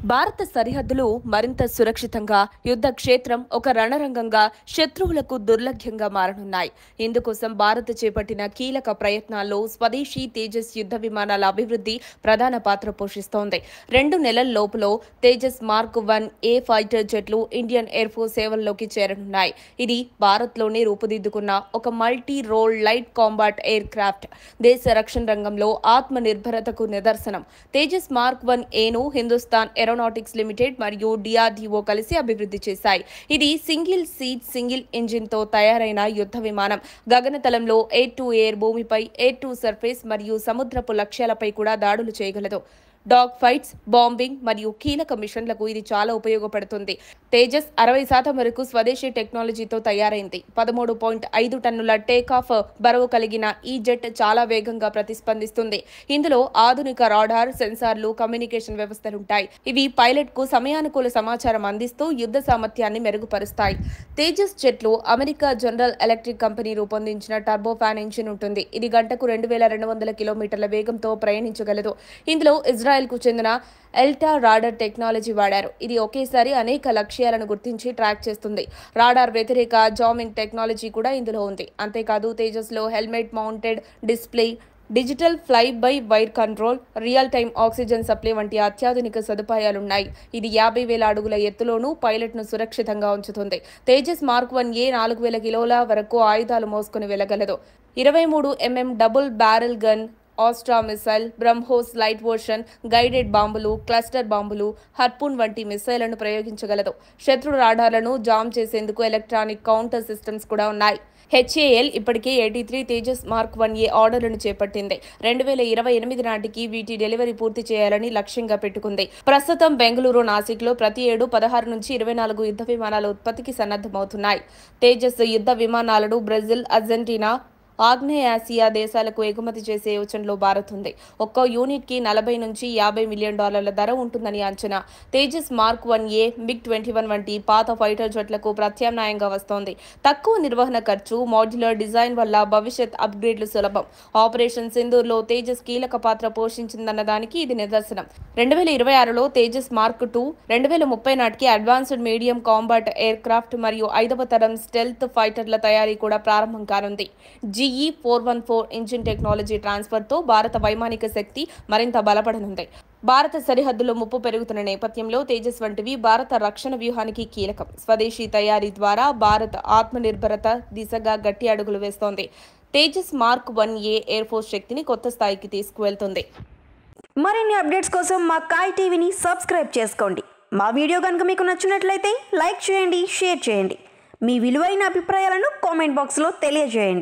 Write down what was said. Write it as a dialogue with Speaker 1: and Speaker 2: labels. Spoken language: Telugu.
Speaker 1: భారత సరిహద్దులు మరింత సురక్షితంగా, యుద్ధ క్షేత్రం ఒక రణరంగంగా, శత్రువులకు దుర్లభ్యంగా మారనున్నాయి. ఇందుకోసం భారత్ చేపట్టిన కీలక ప్రయత్నాల్లో స్వదేశీ తేజస్ యుద్ధ విమానాల అభివృద్ధి ప్రధాన పాత్ర పోషిస్తోంది. 2 నెలల లోపులో తేజస్ మార్క్ 1A ఫైటర్ జెట్లు ఇండియన్ ఎయిర్ ఫోర్స్ సేవల్లోకి చేరనున్నాయి. ఇది భారత్లోనే రూపుదిద్దుకున్న ఒక multi role light combat aircraft. దేశ రక్షణ రంగంలో ఆత్మ నిర్భరతకు నిదర్శనం. తేజస్ మార్క్ 1Aను హిందుస్థాన్ ఏరోనాటిక్స్ లిమిటెడ్ మరియు DRDO కలిసి అభివృద్ధి చేశాయి. ఇది సింగిల్ సీట్ సింగిల్ ఇంజిన్ తో తయారైన యుద్ధ విమానం. గగనతలంలో ఎయిర్ టు ఎయిర్, భూమిపై ఎయిర్ టు సర్ఫేస్ మరియు సముద్రపు లక్ష్యాలపై కూడా దాడులు చేయగలదు. డాగ్ ఫైట్స్, బాంబింగ్ మరియు కీలక మిషన్లకు ఇది చాలా ఉపయోగపడుతుంది. తేజస్ 60% వరకు స్వదేశీ టెక్నాలజీతో తయారైంది. 13.5 టన్నుల టేకాఫ్ బరువు కలిగిన ఈ జెట్ చాలా వేగంగా ప్రతిస్పందిస్తుంది. ఇందులో ఆధునిక రాడార్, సెన్సార్లు, కమ్యూనికేషన్ వ్యవస్థలుంటాయి. ఇవి పైలట్ కు సమయానుకూల సమాచారం అందిస్తూ యుద్ధ సామర్థ్యాన్ని మెరుగుపరుస్తాయి. తేజస్ జెట్లో అమెరికా జనరల్ ఎలక్ట్రిక్ కంపెనీ రూపొందించిన టర్బోఫాన్ ఇంజిన్ ఉంటుంది. ఇది గంటకు 2200 కిలోమీటర్ల వేగంతో ప్రయాణించగలదు. ఇందులో ఇజ్రాయెల్కు చెందిన ఎల్టా రాడార్ టెక్నాలజీ వాడారు. ఇది ఒకేసారి అనేక లక్ష్యాలను గుర్తించి ట్రాక్ చేస్తుంది. రాడార్ వ్యతిరేక జామింగ్ టెక్నాలజీ కూడా ఇందులో ఉంది. అంతేకాదు తేజస్లో helmet mounted display, digital fly by wire control, real time oxygen supply వంటి అత్యాధునిక సదుపాయాలున్నాయి. ఇది 50,000 అడుగుల ఎత్తులోనూ పైలట్ను సురక్షితంగా ఉంచుతుంది. తేజస్ మార్క్ 1A 4,000 కిలోల వరకు ఆయుధాలు మోసుకుని వెళ్లగలదు. 23 mm double barrel gun, Astra missile, BrahMos light version, guided బాంబులు, క్లస్టర్ బాంబులు, హర్పూన్ వంటి మిసైళ్లను ప్రయోగించగలదు. శత్రు రాడార్లను జామ్ చేసేందుకు ఎలక్ట్రానిక్ కౌంటర్ సిస్టమ్స్ కూడా ఉన్నాయి. HAL ఇప్పటికే 83 తేజస్ మార్క్ 1A ఆర్డర్లను చేపట్టింది. 2028 నాటికి వీటి డెలివరీ పూర్తి చేయాలని లక్ష్యంగా పెట్టుకుంది. ప్రస్తుతం బెంగళూరు, నాసిక్లో ప్రతి ఏడు 16 నుంచి 24 యుద్ధ విమానాల ఉత్పత్తికి సన్నద్ధమవుతున్నాయి. తేజస్ యుద్ధ విమానాలను బ్రెజిల్, అర్జెంటీనా, ఆగ్నేయాసియా దేశాలకు ఎగుమతి చేసే యోచనలో భారత్ ఉంది. ఒక్కో యూనిట్ కి $40 నుంచి $50 మిలియన్ ధర ఉంటుందని అంచనా. తేజస్ మార్క్ 1A, MiG-21 వంటి పాత ఫైటర్ జెట్లకు ప్రత్యామ్నాయంగా వస్తోంది. తక్కువ నిర్వహణ ఖర్చు, మాడ్యులర్ డిజైన్ వల్ల భవిష్యత్ అప్గ్రేడ్లు సులభం. ఆపరేషన్ సింధూర్లో తేజస్ కీలక పాత్ర పోషించిందన్న దానికి ఇది నిదర్శనం. 2026లో తేజస్ మార్క్ 2, 2030 నాటికి advanced medium combat aircraft మరియు 5వ తరం స్టెల్త్ ఫైటర్ల తయారీ కూడా ప్రారంభం కానుంది. GE-414 ఇంజిన్ టెక్నాలజీ ట్రాన్స్ఫర్తో భారత వైమానిక శక్తి మరింత బలపడనుంది. భారత సరిహద్దులో ముప్పు పెరుగుతున్న నేపథ్యంలో తేజస్ వంటివి భారత రక్షణ వ్యూహానికి కీలకం. స్వదేశీ తయారీ ద్వారా భారత్ ఆత్మనిర్భరత దిశగా గట్టి అడుగులు వేస్తోంది. Tejas mark 1A air force శక్తిని కొత్త స్థాయికి తీసుకువెళ్తుంది.
Speaker 2: మరిన్ని అప్డేట్స్ కోసం మా కాయ్ టీవీని సబ్స్క్రైబ్ చేసుకోండి. మా వీడియో కనుక మీకు నచ్చినట్లయితే లైక్ చేయండి, షేర్ చేయండి. మీ విలువైన అభిప్రాయాలను కామెంట్ బాక్స్లో తెలియజేయండి.